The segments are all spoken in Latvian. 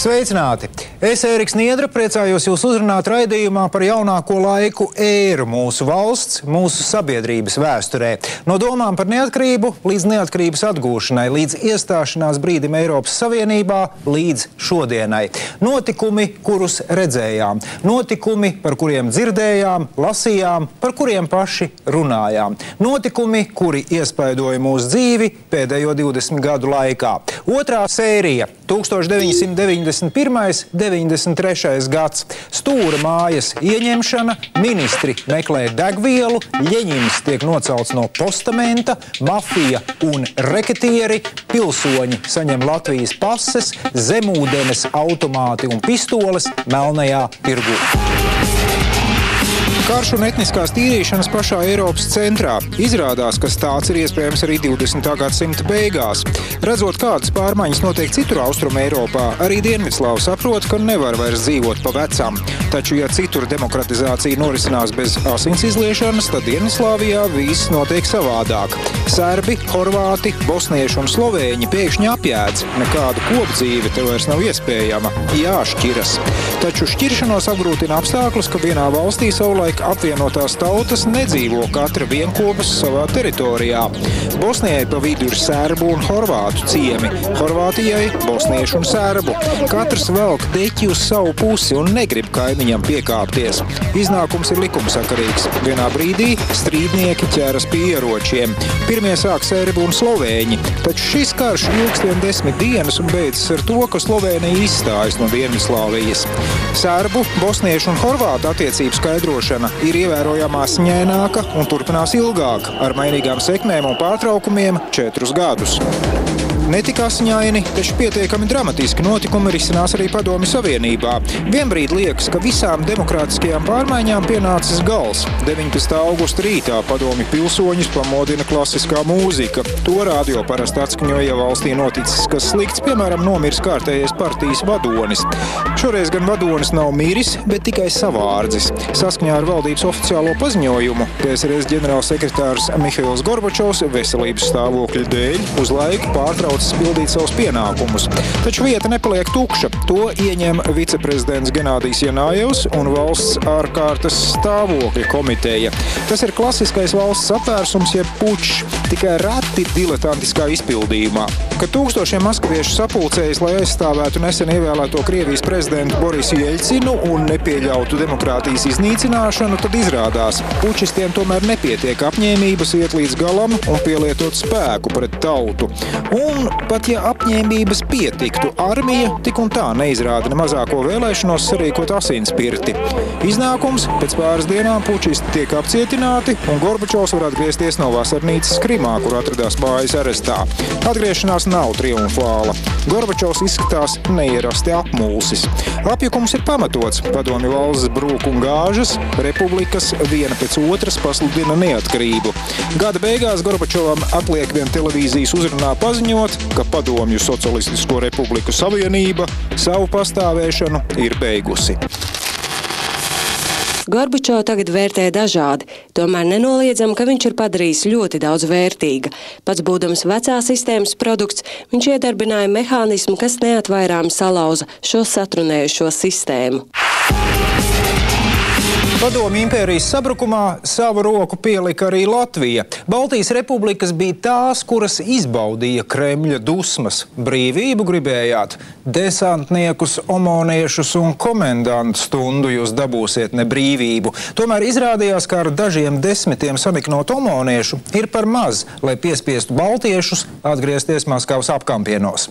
Sveicināti! Es, Ēriks Niedra, priecājos jūs uzrunāt raidījumā par jaunāko laiku ēru mūsu valsts, mūsu sabiedrības vēsturē. No domām par neatkarību līdz neatkarības atgūšanai, līdz iestāšanās brīdim Eiropas Savienībā, līdz šodienai. Notikumi, kurus redzējām. Notikumi, par kuriem dzirdējām, lasījām, par kuriem paši runājām. Notikumi, kuri iespaidoja mūsu dzīvi pēdējo 20 gadu laikā. Otrā sērija – 1991. 93. gads. Stūra mājas ieņemšana, ministri meklē degvielu, Ļeņins tiek nocelts no postamenta, mafija un reketieri, pilsoņi saņem Latvijas pases, zemūdenes automāti un pistoles melnajā tirgū. Karš un etniskās tīrīšanas pašā Eiropas centrā. Izrādās, ka tāds ir iespējams arī 20. gadsimta beigās. Redzot, kādas pārmaiņas notiek citur Austrum Eiropā, arī Dienvidslāvi saprot, ka nevar vairs dzīvot pa vecam. Taču, ja citur demokratizācija norisinās bez asins izliešanas, tad Dienvidslāvijā viss notiek savādāk. Serbi, horvāti, bosnieši un slovēņi pēkšņi apjēdz. Nekāda kopdzīve te vairs nav iespējama. Jāšķiras. Taču šķiršanos apgrūtina apstākļus, ka vienā valstī savulaik apvienotās tautas nedzīvo katra vienkopus savā teritorijā. Bosnijai pa vidu ir serbu un horvātu ciemi, Horvātijai bosniešu un serbu. Katrs velk deķi uz savu pusi un negrib kaimiņam piekāpties. Iznākums ir likumsakarīgs. Vienā brīdī strīdnieki ķeras pie ieročiem. Pirmie sāk serbi un slovēņi, taču šis karš ilgst 10 dienas un beidzas ar to, ka Slovēnija izstājas no Dienvidslāvijas. Serbu, bosniešu un horvātu attiecību skaidrošana ir ievērojamā asņaināka un turpinās ilgāk, ar mainīgām sekmēm un pārtraukumiem 4 gadus. Netik asiņaini, taču pietiekami dramatiski notikumi risinās arī Padomju Savienībā. Vienbrīd liekas, ka visām demokrātiskajām pārmaiņām pienācis gals. 19. augusta rītā padomju pilsoņus pamodina klasiskā mūzika. To radio parasti atskaņo, ja valstī noticis kas slikts, piemēram, nomirs kārtējais partijas vadonis. Šoreiz gan vadonis nav miris, bet tikai savārdzis. Saskaņā ar valdības oficiālo paziņojumu PSRS ģenerālsekretārs Mihails Gorbačovs veselības stāvokļa dēļ uz laiku pārtrauc pildīt savus pienākumus. Taču vieta nepaliek tukša. To ieņem viceprezidents Genādijs Janājevs un valsts ārkārtas stāvokļa komiteja. Tas ir klasiskais valsts apvērsums, jeb pučs, tikai reti diletantiskā izpildījumā. Kad tūkstošiem maskaviešu sapulcējas, lai aizstāvētu nesen ievēlēto Krievijas prezidentu Borisu Jeļcinu un nepieļautu demokrātijas iznīcināšanu, tad izrādās, pučistiem tomēr nepietiek apņēmības iet līdz galam un pielietot spēku pret tautu. Un pat ja apņēmības pietiktu, armija tik un tā neizrāda ne mazāko vēlēšanos sarīkot asinspirti. Iznākums – pēc pāris dienām pučisti tiek apcietināti un Gorbačovs var atgriezties no vasarnīcas Krimā, kur atradās mājas arestā. Atgriešanās nav triumfāla. Gorbačovs izskatās neierasti apmulsis. Apjukums ir pamatots. Padomju valsts brūk un gāžas, republikas viena pēc otras pasludina neatkarību. Gada beigās Gorbačovam atliek vien televīzijas uzrunā paziņot, ka Padomju Socialistisko Republiku Savienība savu pastāvēšanu ir beigusi. Gorbačovu tagad vērtē dažādi, tomēr nenoliedzam, ka viņš ir padarījis ļoti daudz vērtīga. Pats būdams vecās sistēmas produkts, viņš iedarbināja mehānismu, kas neatvairām salauza šo satrunējušo sistēmu. Padomju impērijas sabrukumā savu roku pielika arī Latvija. Baltijas republikas bija tās, kuras izbaudīja Kremļa dusmas. Brīvību gribējāt? Desantniekus, omoniešus un komendantu stundu jūs dabūsiet ne brīvību. Tomēr izrādījās, ka ar dažiem desmitiem saniknot omoniešu ir par maz, lai piespiestu baltiešus atgriezties Maskavas apkampienos.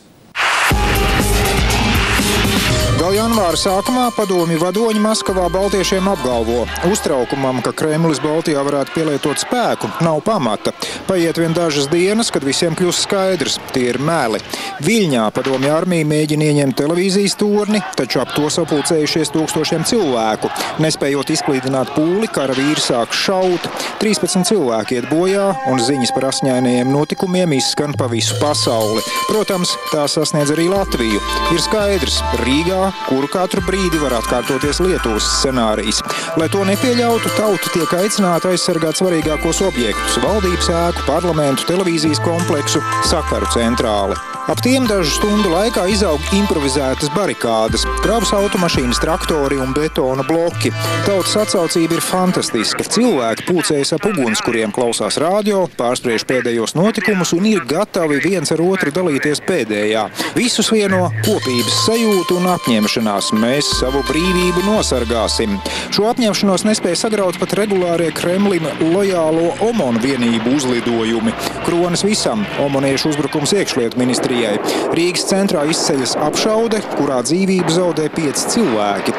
Vēl janvāra sākumā padomju vadoņi Maskavā baltiešiem apgalvo. Uztraukumam, ka Kremlis Baltijā varētu pielietot spēku, nav pamata. Paiet vien dažas dienas, kad visiem kļūst skaidrs, tie ir meli. Viļņā padomju armija mēģina ieņemt televīzijas turni, taču ap to sapulcējušies tūkstošiem cilvēku. Nespējot izklīdināt pūli, karavīri sāk šaut. 13 cilvēki iet bojā un ziņas par asņainajiem notikumiem izskan pa visu pasauli. Protams, tā sasniedz arī Latviju. Ir skaidrs, Rīgā, kuru katru brīdi var atkārtoties Lietuvas scenārijs. Lai to nepieļautu, tauta tiek aicināta aizsargāt svarīgākos objektus – valdības ēku, parlamentu, televīzijas kompleksu, sakaru centrāli. Ap tiem dažu stundu laikā izaug improvizētas barikādes, kravas automašīnas, traktori un betona bloki. Tautas atsaucība ir fantastiska. Cilvēki pulcējas ap ugunskuriem, klausās radio, pārspriež pēdējos notikumus un ir gatavi viens ar otru dalīties pēdējā. Visus vieno kopības sajūta un apņemšanās. Mēs savu brīvību nosargāsim. Šo apņemšanos nespēja sagraut pat regulārie Kremlim lojālo OMON vienību uzlidojumi. Kronis visam - omoniešu uzbrukums iekšlietu ministrijai. Rīgas centrā izceļas apšaude, kurā dzīvību zaudē 5 cilvēki.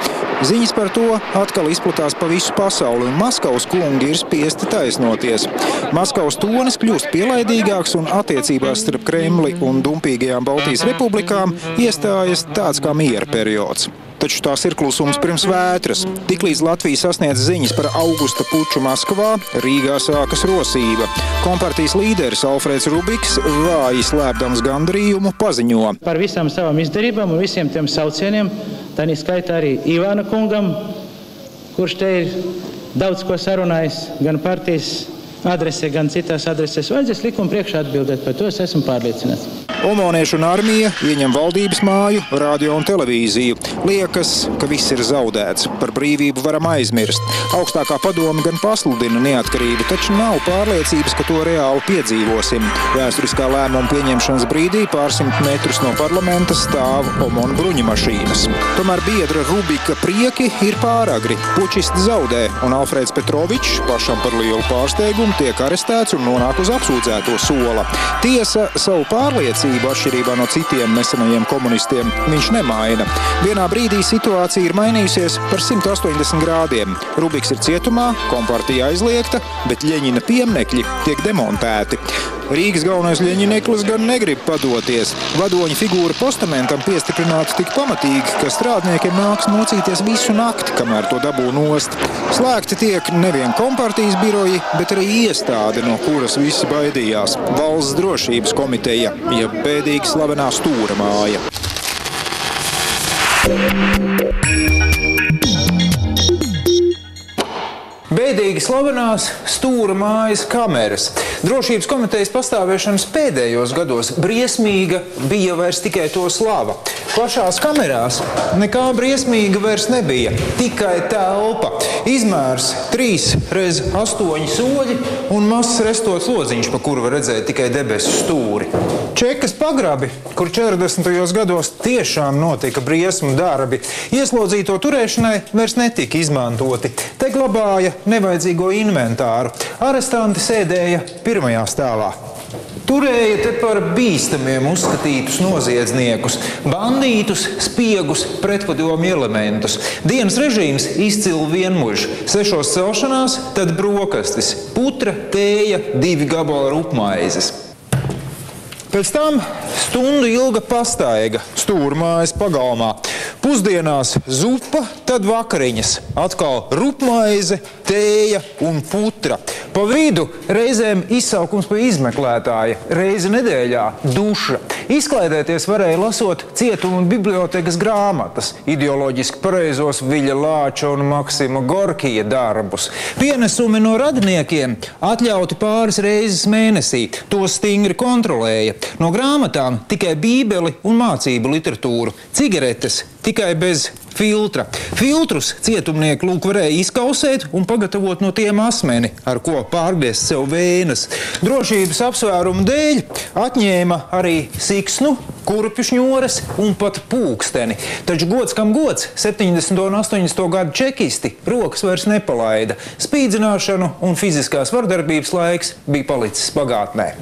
Ziņas par to atkal izplatās pa visu pasauli, un Maskavas kungi ir spiesti taisnoties. Maskavas tonis kļūst pielaidīgāks, un attiecībās starp Kremli un dumpīgajām Baltijas republikām iestājas tāds kā miera periods. Taču tās ir klusums pirms vētras. Tiklīdz Latvija sasniedz ziņas par augusta puču Maskavā, Rīgā sākas rosība. Kompartijas līderis Alfrēds Rubiks vāji slēpdams gandarījumu paziņo. Par visām savām izdarībām un visiem tiem saucieniem, tā skaitā arī Ivāna kungam, kurš te ir daudz ko sarunājis, gan partijas adrese, gan citās adreses. Vajadzēs likuma priekšā atbildēt, par to es esmu pārliecināts. Omoniešu un armija ieņem valdības māju, radio un televīziju. Liekas, ka viss ir zaudēts. Par brīvību varam aizmirst. Augstākā padome gan pasludina neatkarību, taču nav pārliecības, ka to reāli piedzīvosim. Vēsturiskā lēmuma pieņemšanas brīdī pārsimt metrus no parlamenta stāv OMON bruņumašīnas. Tomēr biedra Rubika prieki ir pāragri. Pučisti zaudē, un Alfrēds Petrovičs pašam par lielu pārsteigumu tiek arestēts un nonāk uz apsūdzēto sola. Tiesa savu pārliecību atšķirībā no citiem nesenajiem komunistiem viņš nemaina. Vienā brīdī situācija ir mainījusies par 180 grādiem. Rubiks ir cietumā, kompartija aizliegta, bet Ļeņina pieminekļi tiek demontēti. Rīgas galvenais Ļeņineklis gan negrib padoties. Vadoņa figūra postamentam piestiprināta tik pamatīgi, ka strādniekiem nāks mocīties visu nakti, kamēr to dabū nost. Slēgti tiek nevien kompartijas biroji, bet arī iestāde, no kuras visi baidījās - Valsts drošības komiteja, ja bēdīgi slavenā Stūra māja. Bēdīgi slavenās Stūra mājas kameras. Drošības komitejas pastāvēšanas pēdējos gados briesmīga bija vairs tikai to slava. Pašās kamerās nekā briesmīga vairs nebija, tikai telpa. Izmērs 3x8 soļi un mazs restots lodziņš, pa kuru var redzēt tikai debesu stūri. Čekas pagrabi, kur 40. gados tiešām notika briesmu darbi, ieslodzīto turēšanai vairs netika izmantoti. Te glabāja nevajadzīgo inventāru. Arestanti sēdēja pirmajā stāvā. Turēja te par bīstamiem uzskatītus noziedzniekus, bandītus, spiegus, pretpadomju elementus. Dienas režīms izcili vienmuļš. 6 celšanās, tad brokastis, putra, tēja, 2 gabali rupmaizes. Pēc tam stundu ilga pastaiga Stūra mājas pagalmā. Pusdienās zupa, tad vakariņas. Atkal rupmaize, tēja un putra. Pa vidu reizēm izsaukums pa izmeklētāja, reizi nedēļā duša. Izklaidēties varēja lasot cietuma un bibliotekas grāmatas, ideoloģiski pareizos Viļa Lāča un Maksima Gorkija darbus. Pienesumi no radiniekiem atļauti pāris reizes mēnesī, tos stingri kontrolēja. No grāmatām tikai bībeli un mācību literatūru, cigaretes tikai bez filtra. Filtrus cietumnieki lūk varēja izkausēt un pagatavot no tiem asmeni, ar ko pārgriezt sev vēnas. Drošības apsvērumu dēļ atņēma arī siksnu, kurpju šņores un pat pūksteni. Taču gods kam gods, 70. un 80. gadu čekisti rokas vairs nepalaida. Spīdzināšanu un fiziskās vardarbības laiks bija palicis pagātnē.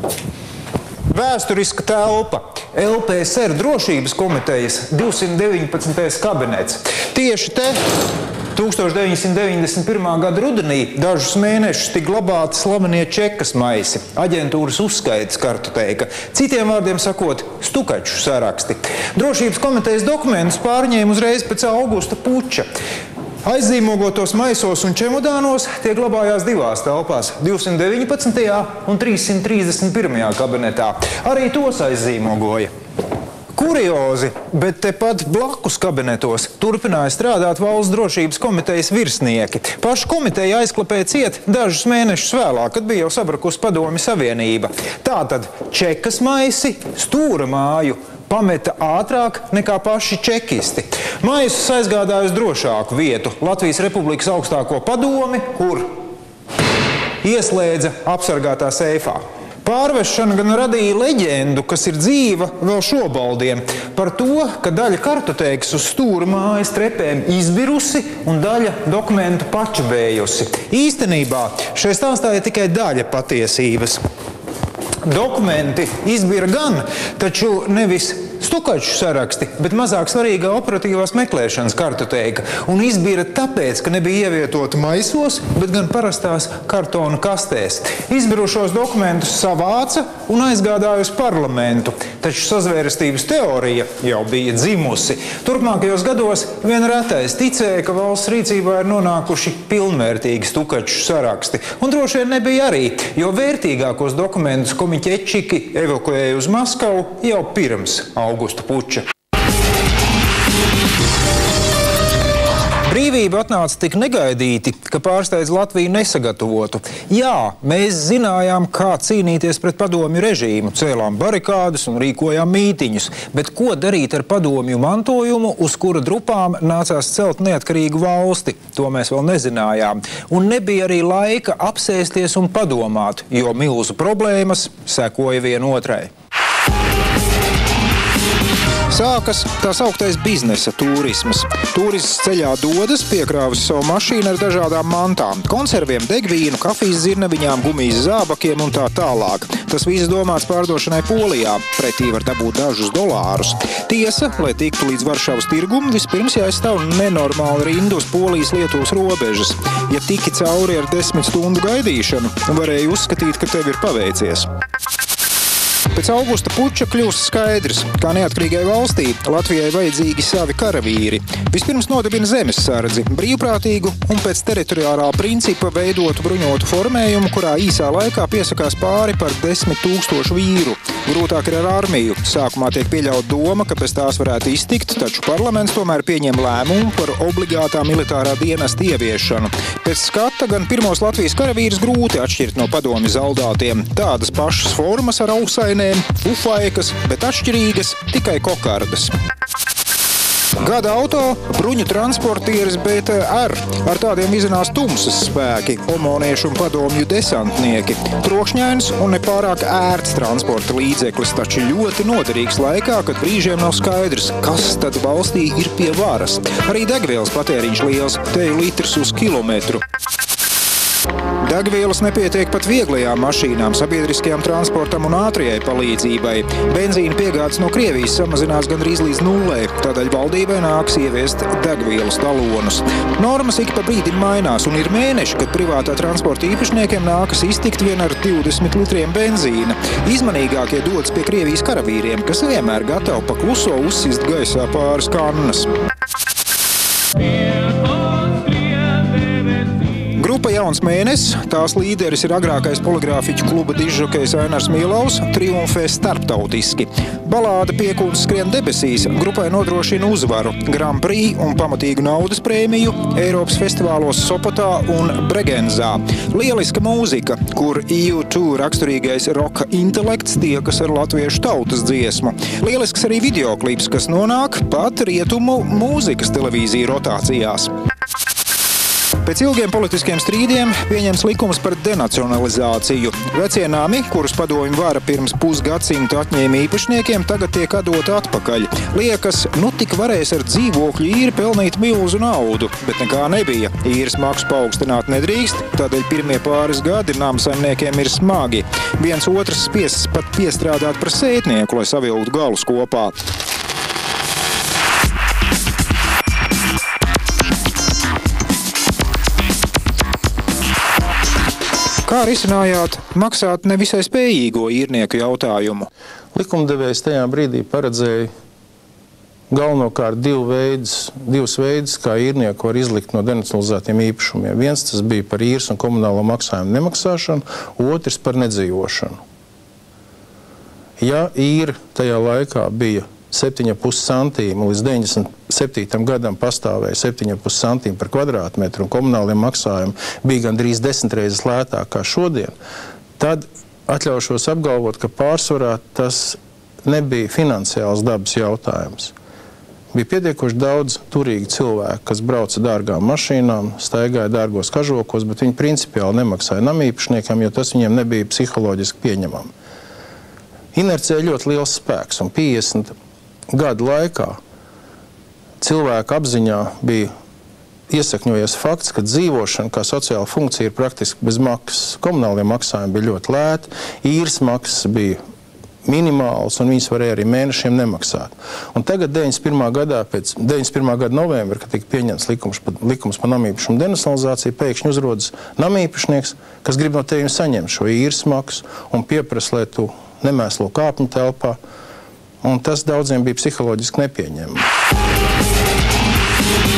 Vēsturiska telpa. LPSR drošības komitejas 219. kabinets. Tieši te 1991. gada rudenī dažus mēnešus tika glabāti slavenie čekas maisi, aģentūras uzskaites kartoteika, citiem vārdiem sakot, stukaču saraksti. Drošības komitejas dokumentus pārņēma uzreiz pēc augusta puča. Aizzīmogotos maisos un čemodānos tie glabājās 2 telpās – 219. un 331. kabinetā. Arī tos aizzīmogoja. Kuriozi, bet tepat blakus kabinetos turpināja strādāt Valsts drošības komitejas virsnieki. Paša komiteja aizklapēja ciet dažus mēnešus vēlāk, kad bija jau sabrukusi Padomju Savienība. Tātad čekas maisi, stūra māju pameta ātrāk nekā paši čekisti. Maisus aizgādāja uz drošāku vietu Latvijas Republikas augstāko padomi, kur ieslēdza apsargātā seifā. Pārvešana gan radīja leģendu, kas ir dzīva vēl šobaldiem, par to, ka daļa kartotēkas uz stūra mājas trepēm izbirusi un daļa dokumentu pačabējusi. Īstenībā šai stāstā ir tikai daļa patiesības. Dokumenti izbira gan, taču nevis stukaču saraksti, bet mazāk svarīgā operatīvās meklēšanas kartotēka. Un izbira tāpēc, ka nebija ievietota maisos, bet gan parastās kartona kastēs. Izbirušos dokumentus savāca un aizgādāja uz parlamentu, taču sazvērestības teorija jau bija dzimusi. Turpmākajos gados vien retais ticēja, ka valsts rīcībā ir nonākuši pilnvērtīgi stukaču saraksti. Un droši vien nebija arī, jo vērtīgākos dokumentus komiķečiki evakuēja uz Maskavu jau pirms Augusta puča. Brīvība atnāca tik negaidīti, ka pārsteidz Latviju nesagatavotu. Jā, mēs zinājām, kā cīnīties pret padomju režīmu, cēlām barikādas un rīkojām mītiņus, bet ko darīt ar padomju mantojumu, uz kura drupām nācās celt neatkarīgu valsti? To mēs vēl nezinājām. Un nebija arī laika apsēsties un padomāt, jo milzu problēmas sekoja vienotrai. Sākas tā sauktais biznesa turisms. Turists ceļā dodas, piekrāvis savu mašīnu ar dažādām mantām, konserviem, degvīnu, kafijas zirneviņām, gumijas zābakiem un tā tālāk. Tas viss domāts pārdošanai Polijā. Pretī var dabūt dažus dolārus. Tiesa, lai tiktu līdz Varšavas tirgumu, vispirms jāizstāv nenormāli rindu uz Polijas-Lietuvas robežas. Ja tiki cauri ar 10 stundu gaidīšanu, varēja uzskatīt, ka tev ir paveicies. Pēc Augusta puča kļūst skaidrs, kā neatkarīgai valstī Latvijai vajadzīgi savi karavīri. Vispirms nodibina zemessardzi, brīvprātīgu un pēc teritoriālā principa veidotu bruņotu formējumu, kurā īsā laikā piesakās pāri par 10 000 vīru. Grūtāk ir ar armiju. Sākumā tiek pieļaut doma, ka pēc tās varētu iztikt, taču parlaments tomēr pieņem lēmumu par obligātā militārā dienesta ieviešanu. Pēc skata gan pirmos Latvijas karavīrus grūti atšķirt no padomju zaldātiem. Tādas pašas formas ar ausainēm, fufaikas, bet atšķirīgas tikai kokardas. Gada auto bruņu transportieris BTR. Ar tādiem izinās tumsas spēki, omoniešu un padomju desantnieki. Trokšņains un nepārāk ērts transporta līdzeklis, taču ļoti noderīgs laikā, kad brīžiem nav skaidrs, kas tad valstī ir pie varas. Arī degvielas patēriņš liels, teju litrs uz kilometru. Degvielas nepietiek pat vieglajām mašīnām, sabiedriskajām transportam un ātrijai palīdzībai. Benzīna piegādes no Krievijas samazinās gandrīz līdz nullē, tādēļ valdībai nāks ieviest degvielas talonus. Normas ik pa brīdim mainās un ir mēneši, kad privātā transporta īpašniekiem nākas iztikt vien ar 20 litriem benzīna. Izmanīgākie dodas pie Krievijas karavīriem, kas vienmēr gatavi pa kluso uzsist gaisā pāris kannas. Grupa Jauns mēnesis, tās līderis ir agrākais poligrāfiķu kluba dižžokejs Ainars Milovs, triumfē starptautiski. Balāde Piekūns skrien debesīs grupai nodrošina uzvaru, Grand Prix un pamatīgu naudas prēmiju Eiropas festivālos Sopotā un Bregenzā. Lieliska mūzika, kur U2 raksturīgais roka intelekts tiekas ar latviešu tautas dziesmu. Lielisks arī videoklips, kas nonāk pat rietumu mūzikas televīziju rotācijās. Pēc ilgiem politiskiem strīdiem pieņems likums par denacionalizāciju. Vecie nami, kurus padomju vara pirms pusgadsimta atņēma īpašniekiem, tagad tiek atdoti atpakaļ. Liekas, nu tik varēs ar dzīvokļu īri pelnīt milzu naudu, bet nekā nebija. Īres maksu paaugstināt nedrīkst, tādēļ pirmie pāris gadi namsaimniekiem ir smagi. Viens otrs spiests pat piestrādāt par sētnieku, lai savilktu galus kopā. Kā risinājāt maksāt nevisai spējīgo īrnieku jautājumu? Likumdevējs tajā brīdī paredzēja galvenokārt divus veidus, kā īrnieku var izlikt no denacionalizētiem īpašumiem. Viens tas bija par īres un komunālo maksājumu nemaksāšanu, otrs par nedzīvošanu. Ja īre tajā laikā bija 7,5 centīmi, līdz 97. gadam pastāvēja 7,5 centīmi par kvadrātmetru un komunāliem maksājumi bija gandrīz 10 reizes lētāk kā šodien, tad atļaušos apgalvot, ka pārsvarā tas nebija finansiāls dabas jautājums. Bija pietiekoši daudz turīgi cilvēki, kas brauca dārgām mašīnām, staigāja dārgos kažokos, bet viņi principiāli nemaksāja namīpašniekam, jo tas viņiem nebija psiholoģiski pieņemami. Inercija ļoti liels spēks, un 50 gadu laikā cilvēku apziņā bija iesakņojies fakts, ka dzīvošana kā sociāla funkcija ir praktiski bez maksas. Komunālie maksājumi bija ļoti lēti, īres maksas bija minimāls, un viņas varēja arī mēnešiem nemaksāt. Un tagad 91. gadā, pēc 91. gada novembra, kad tika pieņemts likums par namīpašumu denacionalizāciju, pēkšņi uzrodas namīpašnieks, kas grib no tevis saņemt šo īres maksu un pieprasa, lai tu nemēslo kāpņu telpā, un tas daudziem bija psiholoģiski nepieņemami.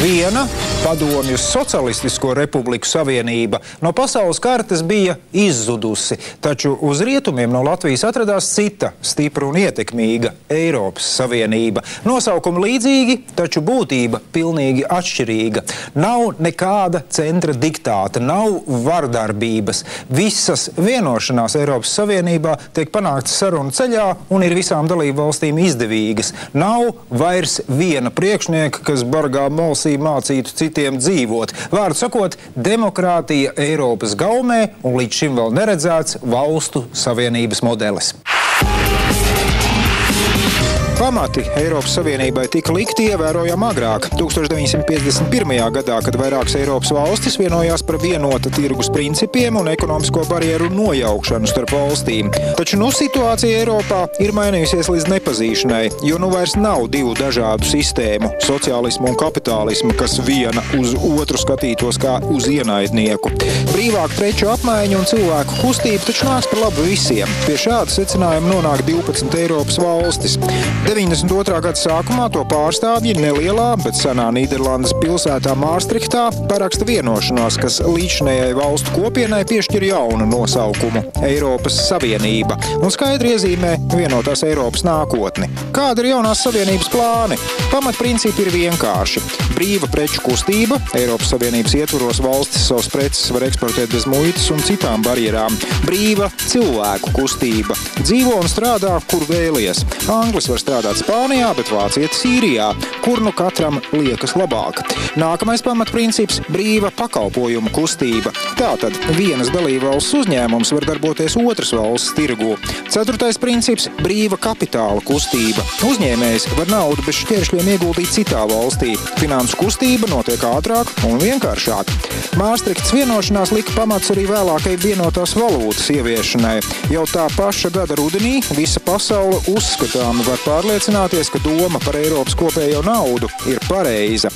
Viena Padomju Socialistisko Republiku Savienība no pasaules kartes bija izzudusi, taču uz rietumiem no Latvijas atradās cita, stipra un ietekmīga Eiropas Savienība. Nosaukumi līdzīgi, taču būtība pilnīgi atšķirīga. Nav nekāda centra diktāta, nav vardarbības. Visas vienošanās Eiropas Savienībā tiek panāktas sarunu ceļā un ir visām dalību valstīm izdevīgas. Nav vairs viena priekšnieka, kas bargā molsī mācītu citiem dzīvot. Vārdu sakot, demokrātija Eiropas gaumē un līdz šim vēl neredzēts valstu savienības modelis. Pamati Eiropas Savienībai tika likti ievērojami agrāk, 1951. gadā, kad vairākas Eiropas valstis vienojās par vienota tirgus principiem un ekonomisko barjeru nojaukšanu starp valstīm. Taču situācija Eiropā ir mainījusies līdz nepazīšanai, jo vairs nav divu dažādu sistēmu – sociālismu un kapitālismu, kas viena uz otru skatītos kā uz ienaidnieku. Brīvāk preču apmaiņu un cilvēku kustību taču nāks par labu visiem. Pie šāda secinājuma nonāk 12 Eiropas valstis. 92. gada sākumā to pārstāvji nelielā, bet senā Nīderlandes pilsētā Māstrihtā paraksta vienošanos, kas līdzinējai valstu kopienai piešķir jaunu nosaukumu – Eiropas Savienība un skaidri iezīmē vienotās Eiropas nākotni. Kāda ir jaunās Savienības plāni? Pamatprincipi ir vienkārši. Brīva preču kustība, Eiropas Savienības ietvaros valstis savas preces var eksportēt bez muitas un citām barjerām. Brīva cilvēku kustība. Dzīvo un strādā, kur vēlies. Anglis var strādāt Spānijā, bet vācietis Īrijā, kur katram liekas labāk. Nākamais pamatprincips – brīva pakalpojumu kustība. Tātad vienas dalībvalsts uzņēmums var darboties otras valsts tirgū. 4. princips – brīva kapitāla kustība. Uzņēmējs var naudu bez šķēršļiem ieguldīt citā valstī. Finansu kustība notiek ātrāk un vienkāršāk. Māstrihtas vienošanās lika pamats arī vēlākai vienotās valūtas ieviešanai. Jau tā paša gada rudenī visa pasaule uzskatāmi var pārliecināties, ka doma par Eiropas kopējo naudu ir pareiza.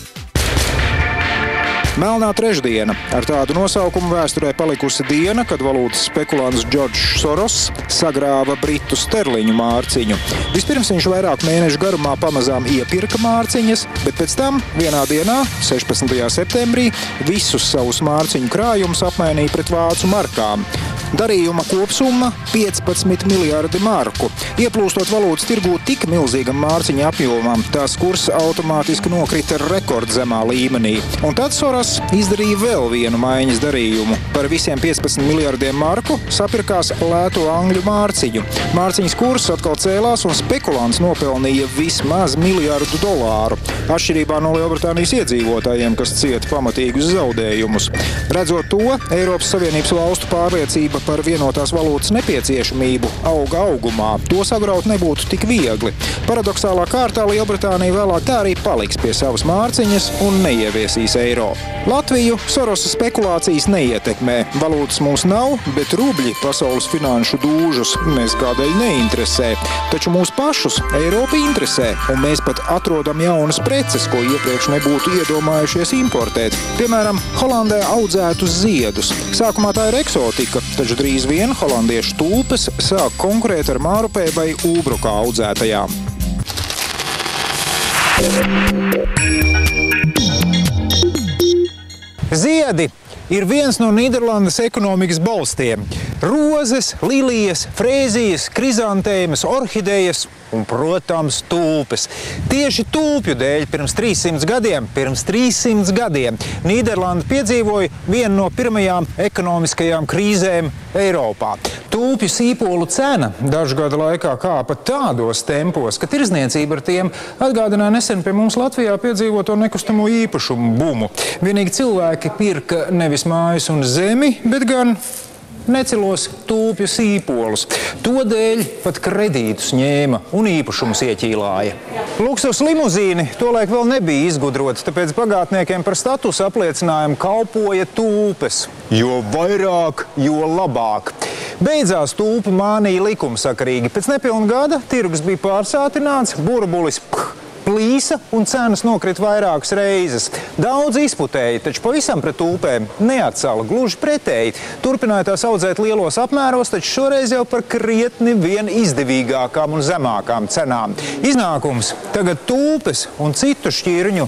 Melnā trešdiena. Ar tādu nosaukumu vēsturē palikusi diena, kad valūtas spekulants Džordžs Soros sagrāva britu sterliņu mārciņu. Vispirms viņš vairāk mēnešu garumā pamazām iepirka mārciņas, bet pēc tam vienā dienā, 16. septembrī, visus savus mārciņu krājumus apmainīja pret vācu markām. Darījuma kopsumma – 15 miljardi marku. Ieplūstot valūtas tirgū tik milzīgam mārciņa apjomam, tās kurs automātiski nokrita rekordzemā līmenī. Un tad Soros izdarīja vēl vienu maiņas darījumu. Par visiem 15 miljardiem marku sapirkās lēto angļu mārciņu. Mārciņas kurs atkal cēlās un spekulants nopelnīja vismaz $1 miljardu. Atšķirībā no Lielbritānijas iedzīvotājiem, kas cieta pamatīgus zaudējumus. Redzot to, Eiropas Savienības valstu pārliecība par vienotās valūtas nepieciešamību auga augumā. To sagraut nebūtu tik viegli. Paradoxālā kārtā Lielbritānija vēlāk tā arī paliks pie savas mārciņas un neieviesīs eiro. Latviju Sorosa spekulācijas neietekmē. Valūtas mums nav, bet rubļi pasaules finanšu dūžus mēs kādēļ neinteresē. Taču mūs pašus Eiropa interesē, un mēs pat atrodam jaunas preces, ko iepriekš nebūtu iedomājušies importēt. Piemēram, Holandē audzētus ziedus. Sākumā tā ir eksotika, taču drīz vien holandiešu tulpes sāk konkurēt ar mārupē vai ūbrukā audzētajām. Ziedi ir viens no Nīderlandes ekonomikas balstiem. Rozes, lilijas, frēzijas, krizantēmas, orhidejas un, protams, tulpes. Tieši tulpju dēļ pirms 300 gadiem Nīderlanda piedzīvoja vienu no pirmajām ekonomiskajām krīzēm Eiropā. Tulpju sīpolu cena dažu gadu laikā kāpa tādos tempos, ka tirdzniecība ar tiem atgādināja nesen pie mums Latvijā piedzīvoto nekustamo īpašumu bumu. Vienīgi cilvēki pirka nevis mājas un zemi, bet gan necilos tulpju sīpolus. Todēļ pat kredītus ņēma un īpašumus ieķīlāja. Luksus limuzīni tolaik vēl nebija izgudrots, tāpēc bagātniekiem par statusu apliecinājumu kalpoja tulpes. Jo vairāk, jo labāk. Beidzās tulpu mānija likumsakarīgi. Pēc nepilna gada tirgus bija pārsātināts, burbulis plīsa un cenas nokrita vairākas reizes. Daudz izputēja, taču pavisam pret tulpēm neatcala, gluži pretēji. Turpināja tās audzēt lielos apmēros, taču šoreiz jau par krietni vien izdevīgākām un zemākām cenām. Iznākums – tagad tulpes un citu šķirņu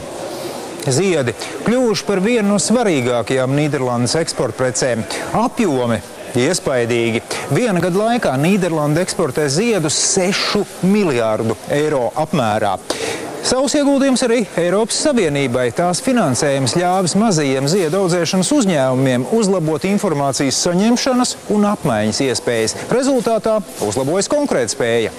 ziedi kļuvuši par vienu no svarīgākajām Nīderlandes eksportprecēm. Apjomi iespaidīgi. Viena gada laikā Nīderlanda eksportē ziedus 6 miljārdu eiro apmērā. Savus ieguldījums arī Eiropas Savienībai. Tās finansējums ļāvis mazajiem ziedu audzēšanas uzņēmumiem uzlabot informācijas saņemšanas un apmaiņas iespējas. Rezultātā uzlabojas konkurētspēja.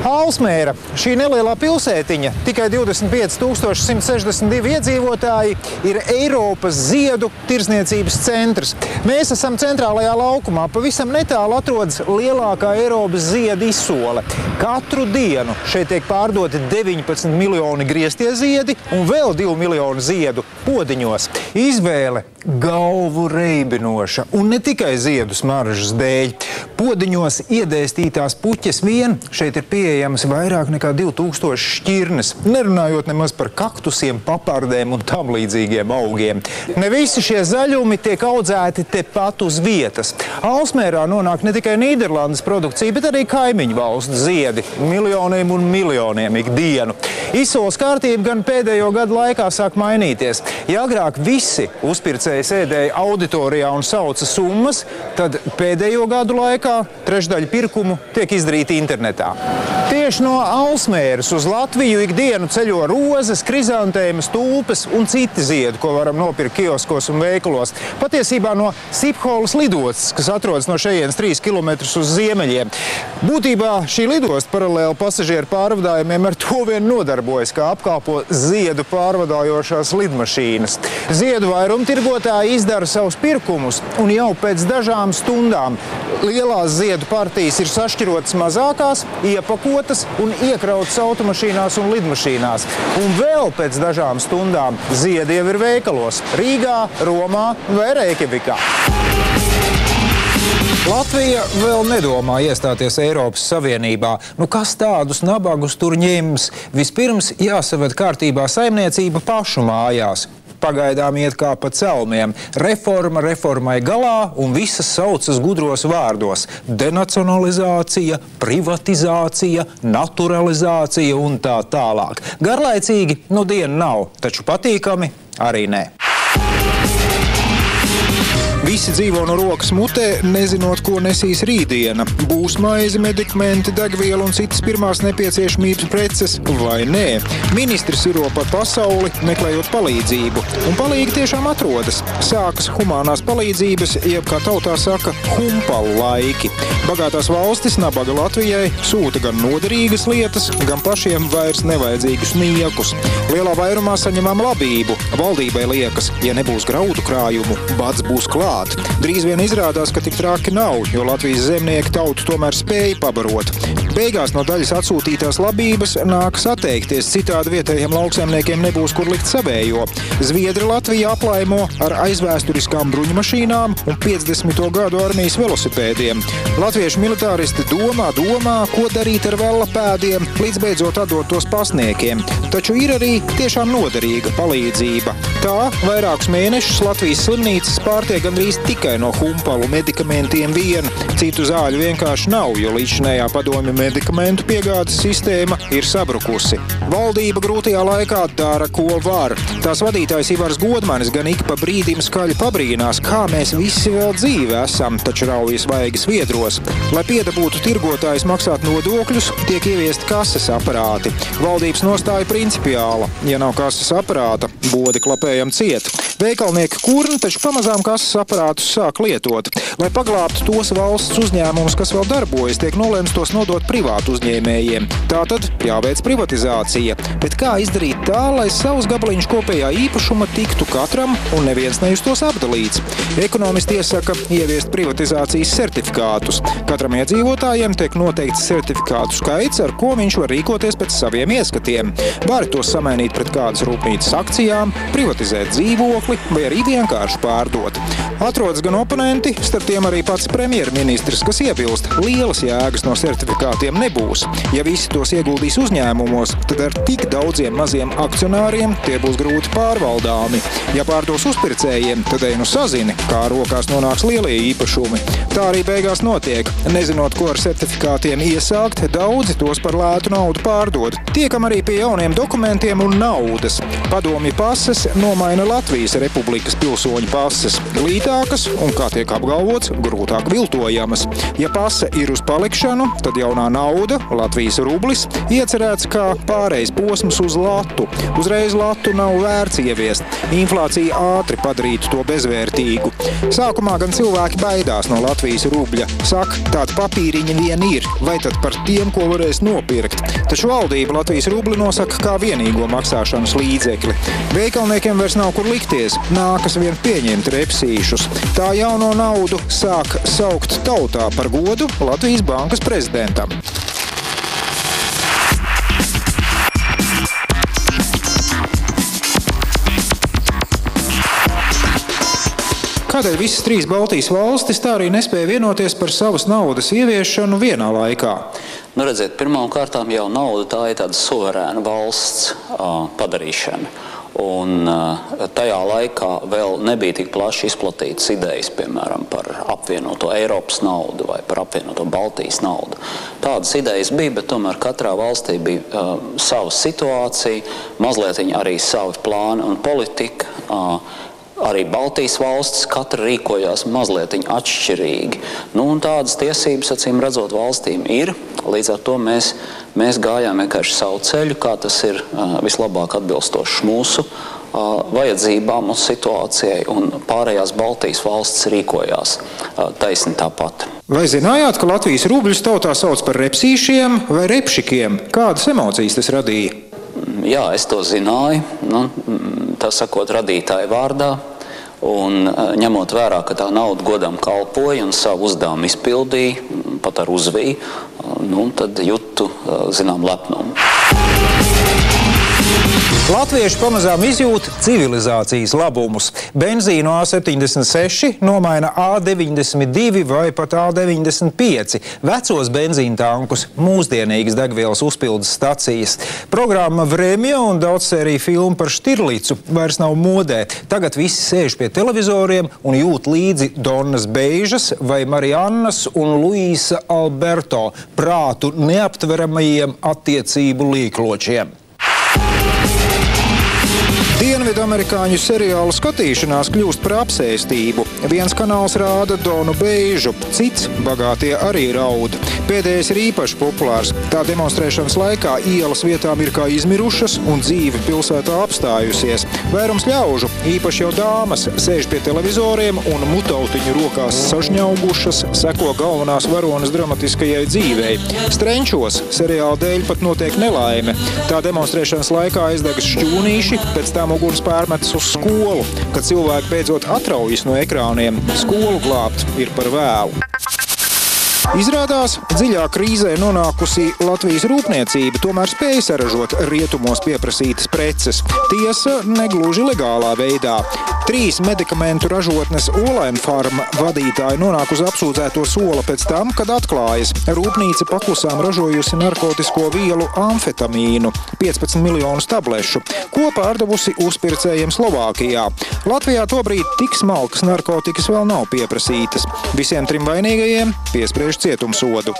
Alsmēra, šī nelielā pilsētiņa, tikai 25,162 iedzīvotāji, ir Eiropas ziedu tirdzniecības centrs. Mēs esam centrālajā laukumā, pavisam netālu atrodas lielākā Eiropas ziedu izsole. Katru dienu šeit tiek pārdoti 19 miljoni grieztie ziedi un vēl 2 miljoni ziedu podiņos. Izvēle galvu reibinoša un ne tikai ziedu smaržas dēļ. Podiņos iedēstītās puķes vien šeit ir pieejamas vairāk nekā 2000 šķirnes, nerunājot nemaz par kaktusiem, papardēm un tam līdzīgiem augiem. Ne visi šie zaļumi tiek audzēti tepat uz vietas. Alsmērā nonāk ne tikai Nīderlandes produkcija, bet arī kaimiņu valstu ziedi, miljoniem un miljoniem ikdienu. Izsoles kārtība gan pēdējo gadu laikā sāk mainīties. Ja agrāk visi uzpircēji sēdēja auditorijā un sauca summas, tad pēdējo gadu laikā trešdaļa pirkumu tiek izdarīta internetā. Tieši no Alsmēras uz Latviju ikdienu ceļo rozes, krizantēmas, tulpes un citi ziedi, ko varam nopirkt kioskos un veikalos. Patiesībā no Sipholas lidostas, kas atrodas no šejienes 3 kilometrus uz ziemeļiem. Būtībā šī lidosta paralēli pasažieru pārvadājumiem ar to vien nodarbojas, kā apkalpo ziedu pārvadājošās lidmašīnas. Ziedu vairumtirgotāji izdara savus pirkumus un jau pēc dažām stundām lielās ziedu partijas ir sašķirotas mazākās, iepakotas un iekrautas automašīnās un lidmašīnās. Un vēl pēc dažām stundām ziedi jau ir veikalos Rīgā, Romā vai Reikjavikā. Latvija vēl nedomā iestāties Eiropas Savienībā. Kas tādus nabagus tur ņems? Vispirms jāsaved kārtībā saimniecība pašu mājās. Pagaidām iet kā pa celmiem. Reforma reformai galā un visas saucas gudros vārdos. Denacionalizācija, privatizācija, naturalizācija un tā tālāk. Garlaicīgi nu diena nav, taču patīkami arī nē. Visi dzīvo no rokas mutē, nezinot, ko nesīs rītdiena. Būs maize, medikamenti, degviela un citas pirmās nepieciešamības preces vai nē. Ministri siro par pasauli, meklējot palīdzību. Un palīgi tiešām atrodas. Sākas humanās palīdzības, jeb kā tautā saka, humpalu laiki. Bagātās valstis nabaga Latvijai sūta gan noderīgas lietas, gan pašiem vairs nevajadzīgus niekus. Lielā vairumā saņemam labību. Valdībai liekas, ja nebūs graudu krājumu, bats būs klāt. Drīz vien izrādās, ka tik traki nav, jo Latvijas zemnieki tautu tomēr spēja pabarot. Beigās no daļas atsūtītās labības nākas atteikties, citādi vietējiem lauksaimniekiem nebūs kur likt savējo. Zviedri Latviju aplaimo ar aizvēsturiskām bruņmašīnām un 50. gadu armijas velosipēdiem. Latviešu militāristi domā, ko darīt ar velapēdiem, līdz beidzot atdot tos pasniekiem. Taču ir arī tiešām noderīga palīdzība. Tā vairākus mēnešus Latvijas slimnīcas pārtiek gandrīz tikai no humpalu medikamentiem vien. Citu zāļu vienkārši nav, jo līdzinējā padomju medikamentu piegādes sistēma ir sabrukusi. Valdība grūtajā laikā dara, ko var. Tās vadītājs Ivars Godmanis gan ik pa brīdim skaļi pabrīnās, kā mēs visi vēl dzīvi esam, taču raujas vaigas viedros. Lai piedabūtu tirgotājs maksāt nodokļus, tiek ieviesti kases aparāti. Valdības nostāja principiāla. Ja nav kases aparāta, bodi klapējam ciet. Veikalnieki kurni taču pamazām kases aparātus sāk lietot. Lai paglābtu tos valsts uzņēmumus, kas vēl darbojas, tiek nolēmts tos nodot privātu uzņēmējiem. Tātad jāveic privatizācija. Bet kā izdarīt tā, lai savus gabaliņš kopējā īpašuma tiktu katram un neviens nejustos apdalīts? Ekonomisti iesaka ieviest privatizācijas certifikātus. Katram iedzīvotājiem tiek noteikts certifikātu skaits, ar ko viņš var rīkoties pēc saviem ieskatiem. Var tos samainīt pret kādas rūpnīcas akcijām, privatizēt dzīvokli vai arī vienkārši pārdot. Atrodas gan oponenti, starp tiem arī pats premjerministrs, kas iebilst, lielas jēgas no certifikātiem nebūs. Ja visi tos ieguldīs uzņēmumos, tad ar tik daudziem maziem akcionāriem tie būs grūti pārvaldāmi. Ja pārdos uzpircējiem, tad ej nu sazini, kā rokās nonāks lielie īpašumi. Tā arī beigās notiek. Nezinot, ko ar certifikātiem iesākt, daudzi tos par lētu naudu pārdod. Tiekam arī pie jauniem dokumentiem un naudas. Padomju pases nomaina Latvijas Republikas pilsoņu pases. Lītākas un, kā tiek apgalvots, grūtāk viltojamas. Ja pase ir uz palikšanu, tad jaunā nauda, Latvijas rublis, iecerēts kā pārejas posms uz latu. Uzreiz latu nav vērts ieviest. Inflācija ātri padarītu to bezvērtīgu. Sākumā gan cilvēki baidās no Latvijas rubļa. Saka, tādi papīriņi vien ir, vai tad par tiem, ko varēs nopirkt. Taču valdība Latvijas rubli nosaka kā vienīgo maksāšanas līdzekli. Veikalniekiem vairs nav kur likties, nākas vien pieņemt repsīšus. Tā jauno naudu sāk saukt tautā par godu Latvijas bankas prezidentam. Kādēļ visas trīs Baltijas valstis tā arī nespēja vienoties par savas naudas ieviešanu vienā laikā? Nu, redziet, pirmām kārtām jau nauda tā ir tāda suverēna valsts padarīšana. Un tajā laikā vēl nebija tik plaši izplatītas idejas, piemēram, par apvienoto Eiropas naudu vai par apvienoto Baltijas naudu. Tādas idejas bija, bet tomēr katrā valstī bija sava situācija, mazliet arī savi plāni un politika. Arī Baltijas valstis katra rīkojās mazliet atšķirīgi. Nu, un tādas tiesības, acīm redzot, valstīm ir. Līdz ar to mēs gājām vienkārši savu ceļu, kā tas ir vislabāk atbilstošs mūsu vajadzībām un situācijai, un pārējās Baltijas valstis rīkojās taisni tāpat. Vai zinājāt, ka Latvijas rubļus tautā sauc par repsīšiem vai repšikiem? Kādas emocijas tas radīja? Jā, es to zināju, tā sakot, radītāja vārdā, un ņemot vērā, ka tā nauda godam kalpoja un savu uzdevumu izpildīja, pat ar uzviju, tad jutu, zinām, lepnumu. Latvieši pamazām izjūt civilizācijas labumus. Benzīnu A76 nomaina A92 vai pat A95. Vecos benzīntankus mūsdienīgas degvielas uzpildes stacijas. Programma Vremja un daudzsērija filma par Štirlicu vairs nav modē. Tagad visi sēž pie televizoriem un jūt līdzi Donnas Beižas vai Mariannas un Luisa Alberto prātu neaptveramajiem attiecību līkločiem. Dienvidamerikāņu seriālu skatīšanās kļūst par apsēstību. Viens kanāls rāda Donu Beižu, cits bagātie arī raud. Pēdējais ir īpaši populārs. Tā demonstrēšanas laikā ielas vietām ir kā izmirušas un dzīve pilsētā apstājusies. Vairums ļaužu, īpaši jau dāmas, sēž pie televizoriem un mutautiņu rokās sažņaugušas, seko galvenās varonas dramatiskajai dzīvei. Strenčos seriāla dēļ pat notiek nelaime. Tā demonstrēšanas laikā aizdegas šķūnīši, pēc tam uguns pārmetas uz skolu. Kad cilvēki beidzot atraujas no ekrāniem, skolu glābt ir par vēlu. Izrādās, dziļā krīzē nonākusi Latvijas rūpniecība tomēr spēja saražot rietumos pieprasītas preces. Tiesa, negluži legālā veidā. 3 medikamentu ražotnes Olain Pharma vadītāji nonāk uz apsūdzēto sola pēc tam, kad atklājas. Rūpnīca paklusām ražojusi narkotisko vielu amfetamīnu, 15 miljonus tablešu, ko pārdevusi uzpircējiem Slovākijā. Latvijā tobrīd tik smalkas narkotikas vēl nav pieprasītas. Visiem 3 vainīgajiem piespriež cietumsodu.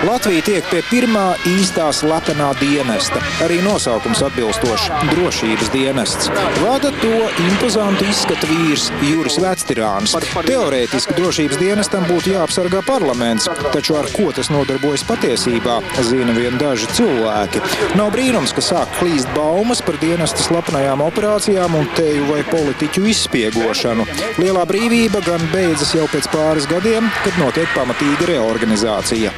Latvija tiek pie pirmā īstā slepenā dienesta. Arī nosaukums atbilstošs – drošības dienests. Vada to impozantu izskata vīrs Juris Vectirāns. Teorētiski drošības dienestam būtu jāapsargā parlaments, taču ar ko tas nodarbojas patiesībā, zina vien daži cilvēki. Nav brīnums, ka sāk klīst baumas par dienesta slepenajām operācijām un teju vai politiķu izspiegošanu. Lielā brīvība gan beidzas jau pēc pāris gadiem, kad notiek pamatīga reorganizācija.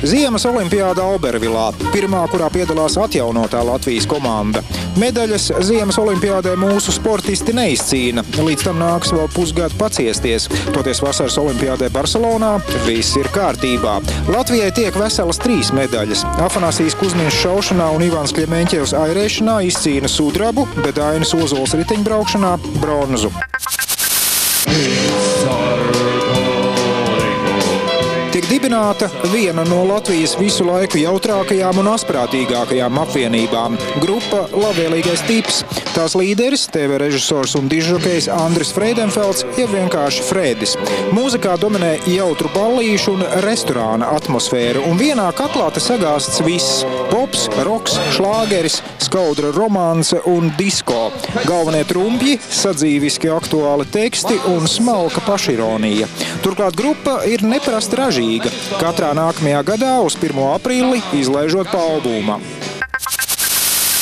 Ziemas olimpiāda Aubervilā, pirmā, kurā piedalās atjaunotā Latvijas komanda. Medaļas Ziemas olimpiādē mūsu sportisti neizcīna, līdz tam nāks vēl pusgadu paciesties. Toties vasaras olimpiādē Barcelonā viss ir kārtībā. Latvijai tiek veselas 3 medaļas. Afanasijs Kuzmiņš šaušanā un Ivans Kļemeņķevs airēšanā izcīna sudrabu, bet Ainis Ozols riteņbraukšanā bronzu. Tiek dibināta viena no Latvijas visu laiku jautrākajām un asprātīgākajām apvienībām – grupa Labvēlīgais tips. Tās līderis, TV režisors un dižžokejs Andris Freidenfelds, ir vienkārši Fredis. Mūzikā dominē jautru ballīšu un restorāna atmosfēra, un vienā katlā te sagāsts viss – pops, roks, šlāgeris, skaudra romance un disko. Galvenie trumpji, sadzīviski aktuāli teksti un smalka pašironija. Turklāt grupa ir neparasti ražīga. Katrā nākamajā gadā uz 1. aprīli izlaižot pa albumam.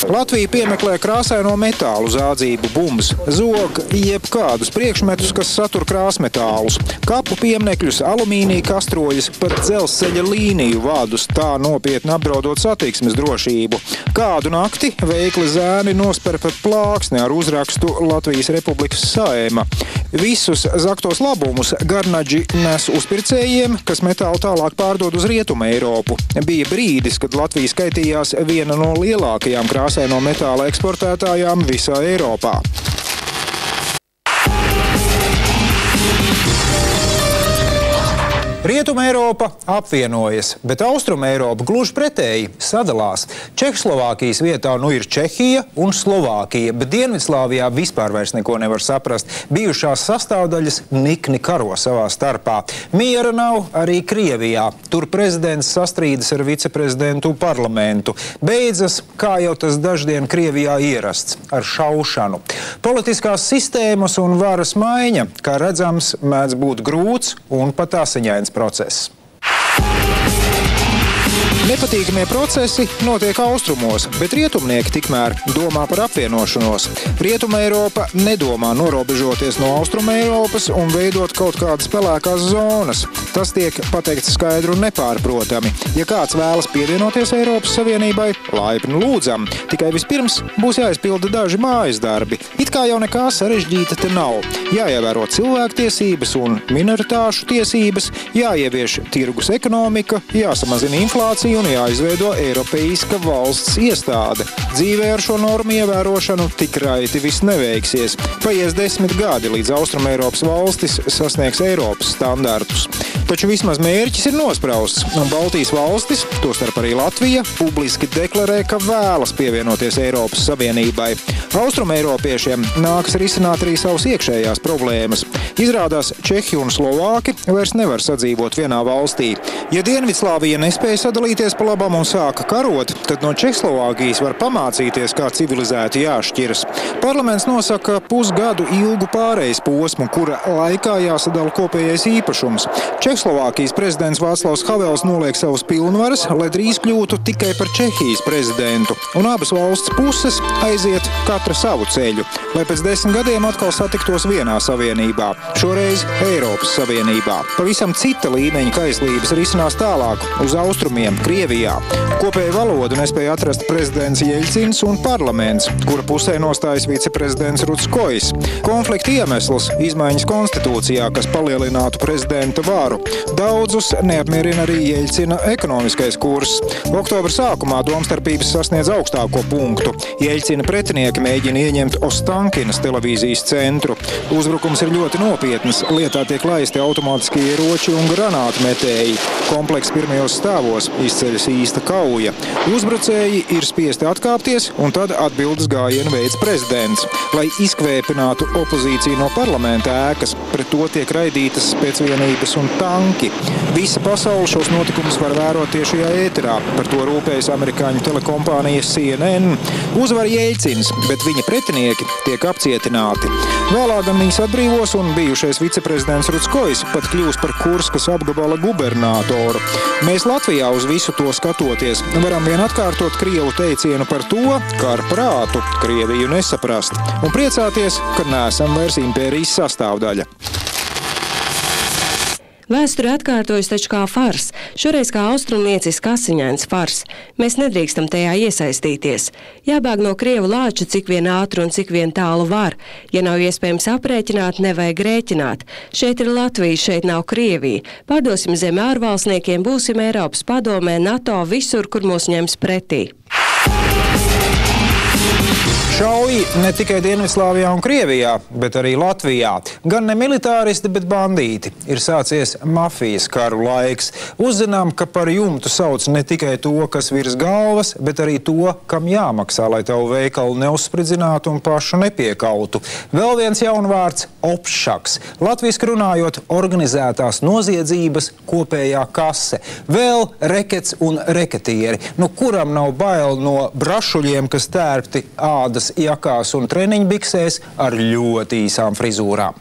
Latvija piemeklē krāsaino metālu zādzību bumbas, zog jebkādus priekšmetus, kas satur krāsmetālus, kapu pieminekļus, alumīnija kastroļus, pat dzelzceļa līniju vadus, tā nopietni apdraudot satiksmes drošību. Kādu nakti veikli zēni nosper pat plāksni ar uzrakstu Latvijas Republikas Saeima. Visus zaktos labumus garnaģi nes uzpircējiem, kas metālu tālāk pārdod uz Rietumu Eiropu. Bija brīdis, kad Latvija skaitījās viena no lielākajām krāsaino metāla eksportētājām visā Eiropā. Rietuma Eiropa apvienojas, bet Austruma Eiropa gluži pretēji sadalās. Čehoslovākijas vietā nu ir Čehija un Slovākija, bet Dienvidslāvijā vispār vairs neko nevar saprast. Bijušās sastāvdaļas nikni karo savā starpā. Miera nav arī Krievijā. Tur prezidents sastrīdas ar viceprezidentu parlamentu. Beidzas, kā jau tas daždien Krievijā ierasts, ar šaušanu. Politiskās sistēmas un varas maiņa, kā redzams, mēdz būt grūts un pat asiņains process. Nepatīkamie procesi notiek austrumos, bet rietumnieki tikmēr domā par apvienošanos. Rietuma Eiropa nedomā norobežoties no Austruma Eiropas un veidot kaut kādas pelēkās zonas. Tas tiek pateikts skaidri un nepārprotami. Ja kāds vēlas pievienoties Eiropas Savienībai, laipni lūdzam. Tikai vispirms būs jāizpilda daži mājas darbi. It kā jau nekā sarežģīta te nav. Jāievēro cilvēktiesības un minoritāšu tiesības, jāievieš tirgus ekonomika, jāsamazina inflācija un jāizveido eiropeiska valsts iestāde. Dzīvē ar šo normu ievērošanu tik raiti viss neveiksies. Paies 10 gadi, līdz Austrumeiropas valstis sasniegs Eiropas standartus. Taču vismaz mērķis ir nosprausts, un Baltijas valstis, tostarp arī Latvija, publiski deklarē, ka vēlas pievienoties Eiropas Savienībai. Austrumeiropiešiem nākas risināt arī savas iekšējās problēmas. Izrādās, Čehi un Slovāki vairs nevar sadzīvot vienā valstī. Ja Dienvidslāvija nespēja sadalīties pa labam un sāka karot, tad no Čehslovākijas var pamācīties, kā civilizēti jāšķiras. Parlaments nosaka pusgadu ilgu pārejas posmu, kura laikā jāsadala kopējais īpašums. Čehslovākijas prezidents Václavs Havels noliek savus pilnvaras, lai drīz kļūtu tikai par Čehijas prezidentu, un abas valsts puses aiziet katra savu ceļu, lai pēc 10 gadiem atkal satiktos vienā savienībā, šoreiz Eiropas Savienībā. Pavisam cita līmeņa kaislības risinās tālāk uz austrumiem, Krievijā. Kopēju valodu nespēja atrast prezidents Jeļcins un parlaments, kura pusē nostājas viceprezidents Rutskojs. Konflikta iemesls – izmaiņas konstitūcijā, kas palielinātu prezidenta varu. Daudzus neapmierina arī Jeļcina ekonomiskais kurs. Oktobra sākumā domstarpības sasniedz augstāko punktu. Jeļcina pretinieki mēģina ieņemt Ostankinas televīzijas centru. Uzbrukums ir ļoti nopietns. Lietā tiek laisti automātiskie ieroči un granātmetēji. Komplekss pirmajos stāvos izceļas īsta kauja. Uzbrucēji ir spiesti atkāpties, un tad atbildes gājienu veids prezidents. Lai izkvēpinātu opozīciju no parlamenta ēkas, pret to tiek raidītas spēcvienības un tanki. Visa pasaule šos notikumus var vērot tiešajā ēterā. Par to rūpējas amerikāņu telekompānija CNN. Uzvar Jeļcins, bet viņa pretinieki tiek apcietināti. Vēlāk gan viņus atbrīvos, un bijušais viceprezidents Rutskojs pat kļūs par Kurskas apgabala gubernatoru. Mēs Latvijā uz visu to skatoties varam vien atkārtot Krievu teicienu par to, ka ar prātu Krieviju nesaprast, un priecāties, ka neesam vairs impērijas sastāvdaļa. Vēsture atkārtojas taču kā fars, šoreiz kā austrumniecisks asiņains fars. Mēs nedrīkstam tajā iesaistīties. Jābēg no Krievu lāča cik vien ātri un cik vien tālu var. Ja nav iespējams aprēķināt, nevajag rēķināt. Šeit ir Latvija, šeit nav Krievija. Pārdosim zemi ārvalstniekiem, būsim Eiropas padomē, NATO, visur, kur mūs ņems pretī. Šauji ne tikai Dienvidslāvijā un Krievijā, bet arī Latvijā. Gan ne militāristi, bet bandīti. Ir sācies mafijas karu laiks. Uzzinām, ka par jumtu sauc ne tikai to, kas virs galvas, bet arī to, kam jāmaksā, lai tavu veikalu neuzspridzinātu un pašu nepiekautu. Vēl viens jaunvārds – opšaks. Latviski runājot, organizētās noziedzības kopējā kase. Vēl rekets un reketieri. Nu, kuram nav bail no brašuļiem, kas tērpti ādas jakās un treniņbiksēs ar ļoti īsām frizūrām.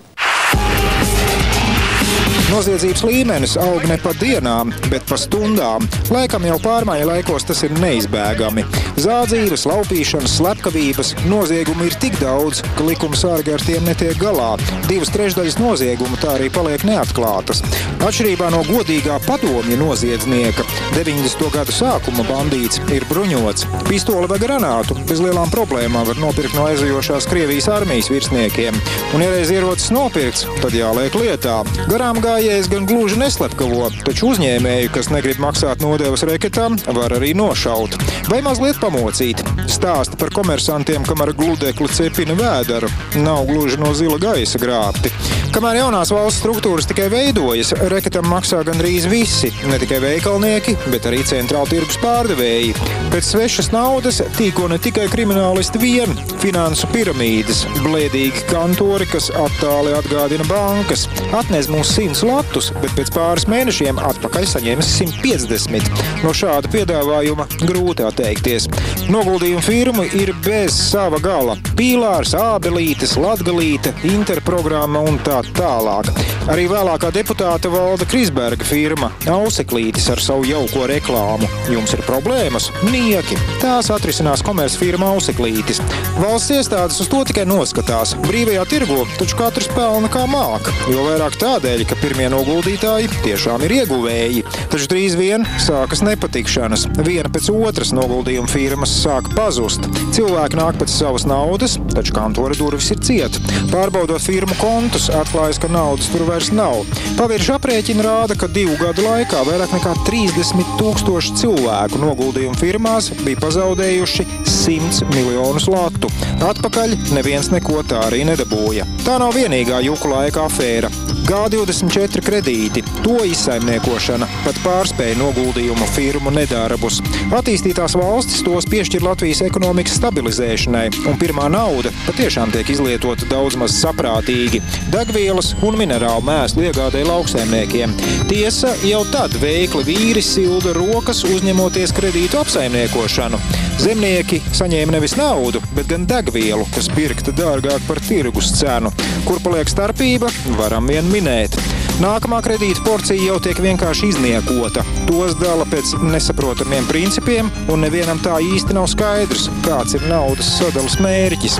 Noziedzības līmenis aug ne pa dienām, bet pa stundām. Laikam jau pārmaiņu laikos tas ir neizbēgami. Zādzības, laupīšanas, slepkavības, noziegumu ir tik daudz, ka likuma sargi ar tiem netiek galā. 2/3 noziegumu tā arī paliek neatklātas. Atšķirībā no godīgā padomja noziedznieka, 90. gadu sākuma bandīts ir bruņots. Pistoli vai granātu bez lielām problēmām var nopirkt no aizejošās Krievijas armijas virsniekiem. Un ja reiz ierocis nopirkts, tad jāliek lietā. Garām gājējs gan gluži neslepkavo, taču uzņēmēju, kas negrib maksāt nodevas reketām, var arī nošaut. Vai mazliet pamocīt. Stāsti par komersantiem, kamēr gludekli cepina vēdaru, nav gluži no zila gaisa grābti. Kamēr jaunās valsts struktūras tikai veidojas, reketam maksā gandrīz visi, ne tikai veikalnieki, bet arī centrāla tirgus pārdevēji. Pēc svešas naudas tīko ne tikai kriminālisti vien, finansu piramīdas, blēdīgi kantori, kas attāli atgādina bankas. Atnes mums 100 latus, bet pēc pāris mēnešiem atpakaļ saņems 150. No šāda piedāvājuma grūti atteikties. Noguldījumu firmu ir bez sava gala. Pīlārs, Ābelītes, Latgalīte, Interprogramma un tā tālāk. Arī vēlākā deputāta Valda Krisberga firma Auseklītis ar savu jauko reklāmu. Jums ir problēmas? Nieki. Tās atrisinās komercfirma Auseklītis. Valsts iestādes uz to tikai noskatās. Brīvajā tirgo taču katrs pelna kā māk, jo vairāk tādēļ, ka pirmie noguldītāji tiešām ir ieguvēji. Taču drīz vien sākas nepatikšanas. Viena pēc otras noguldījuma firmas sāk pazust. Cilvēki nāk pēc savas naudas, taču kantora durvis ir ciet. Pārbaudot firmu kontus, atklājas, ka naudas tur vairs nav. Pavirši aprēķini rāda, ka 2 gadu laikā vairāk nekā 30,000 cilvēku noguldījumu firmās bija pazaudējuši 100 miljonus latu. Atpakaļ neviens neko tā arī nedabūja. Tā nav vienīgā juku laika afēra. G24 kredīti, to izsaimniekošana pat pārspēja noguldījumu firmu nedarbus. Attīstītās valstis tos piešķir Latvijas ekonomikas stabilizēšanai, un pirmā nauda patiešām tiek izlietota daudz maz saprātīgi. Degvielas un minerālu mēslu iegādē lauksaimniekiem. Tiesa, jau tad veikli vīri silda rokas uzņemoties kredītu apsaimniekošanu. Zemnieki saņēma nevis naudu, bet gan degvielu, kas pirkta dārgāk par tirgus cenu. Kur paliek starpība, varam vien minēt. Nākamā kredīta porcija jau tiek vienkārši izniekota. Tos dala pēc nesaprotamiem principiem, un nevienam tā īsti nav skaidrs, kāds ir naudas sadalas mērķis.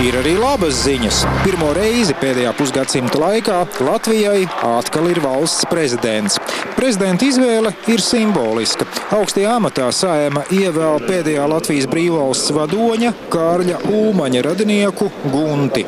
Ir arī labas ziņas. Pirmo reizi pēdējā pusgadsimta laikā Latvijai atkal ir valsts prezidents. Prezidenta izvēle ir simboliska. Augstajā amatā Saeima ievēl pēdējā Latvijas brīvvalsts vadoņa Kārļa Ulmaņa radinieku Gunti.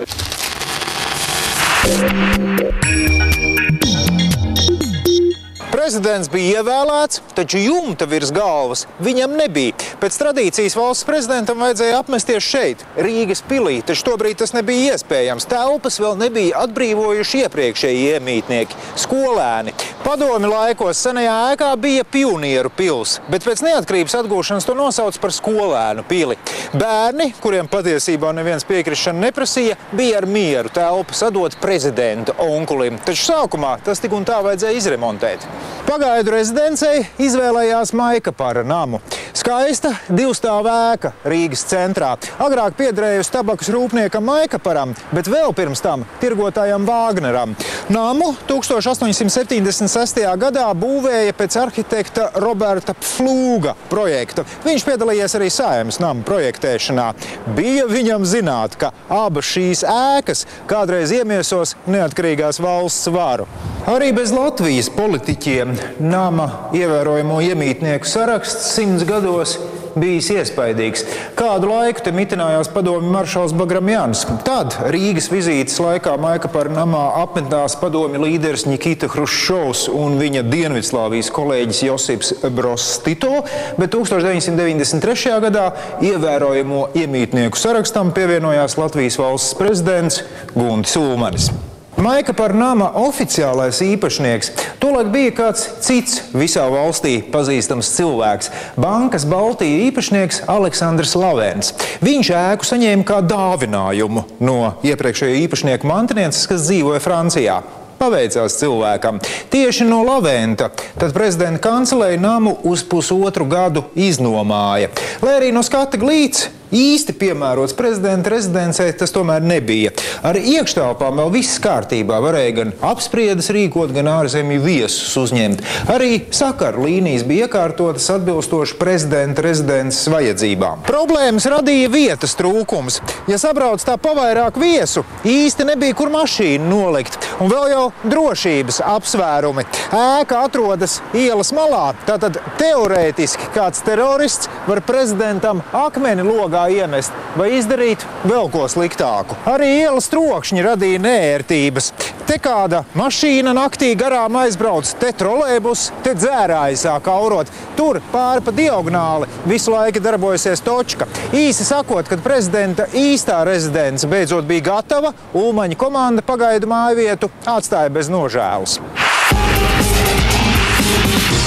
Prezidents bija ievēlēts, taču jumta virs galvas viņam nebija. Pēc tradīcijas valsts prezidentam vajadzēja apmesties šeit, Rīgas pilī, taču tobrīd tas nebija iespējams. Telpas vēl nebija atbrīvojuši iepriekšēji iemītnieki, skolēni. Padomi laikos senajā ēkā bija Pionieru pils, bet pēc neatkarības atgūšanas to nosauc par skolēnu pili. Bērni, kuriem patiesībā neviens piekrišana neprasīja, bija ar mieru telpu sadot prezidenta onkulim, taču sākumā tas tik un tā vajadzēja izremontēt. Pagaidu rezidencei izvēlējās Maikapara namu. Skaista divstāva ēka Rīgas centrā. Agrāk piederējusi tabakas rūpniekam Maikaparam, bet vēl pirms tam tirgotājam Vāgneram. Namu 1876. gadā būvēja pēc arhitekta Roberta Pflūga projekta. Viņš piedalījies arī Saeimas namu projektēšanā. Bija viņam zināt, ka abas šīs ēkas kādreiz iemiesos neatkarīgās valsts varu. Arī bez Latvijas politiķiem nama ievērojamo iemītnieku saraksts 100 gados bijis iespaidīgs. Kādu laiku te mitinājās padomju maršals Bagramjans. Tad Rīgas vizītes laikā Maikapara namā apmetās padomju līderis Nikita Hruščovs un viņa Dienvidslāvijas kolēģis Josips Broz Tito, bet 1993. gadā ievērojamo iemītnieku sarakstam pievienojās Latvijas valsts prezidents Guntis Ulmanis. Maikapara nama oficiālais īpašnieks tolaik bija kāds cits visā valstī pazīstams cilvēks – Bankas Baltija īpašnieks Aleksandrs Lavens. Viņš ēku saņēma kā dāvinājumu no iepriekšējo īpašnieku mantinieces, kas dzīvoja Francijā. Paveicās cilvēkam. Tieši no Laventa tad prezidenta kanceleja namu uz pusotru gadu iznomāja. Lai arī no skata glīts īsti piemērots prezidenta rezidencē, tas tomēr nebija. Ar iekštelpām vēl viss kārtībā, varēja gan apspriedes rīkot, gan ārzemju viesus uzņemt. Arī sakaru līnijas bija iekārtotas atbilstoši prezidenta rezidences vajadzībām. Problēmas radīja vietas trūkums. Ja sabrauc tā pavairāk viesu, īsti nebija kur mašīnu nolikt. Un vēl jau drošības apsvērumi. Ēka atrodas ielas malā, tātad teorētiski kāds terorists var prezidentam akmeni logā iemest vai izdarīt vēl ko sliktāku. Arī ielas trokšņi radīja neērtības. Te kāda mašīna naktī garām aizbrauc, te trolejbus, te dzērāji sāk aurot. Tur pāri pa diagonāli visu laiku darbojusies točka. Īsi sakot, kad prezidenta īstā rezidence beidzot bija gatava, Ulmaņa komanda pagaidu mājvietu atstāja bez nožēlas.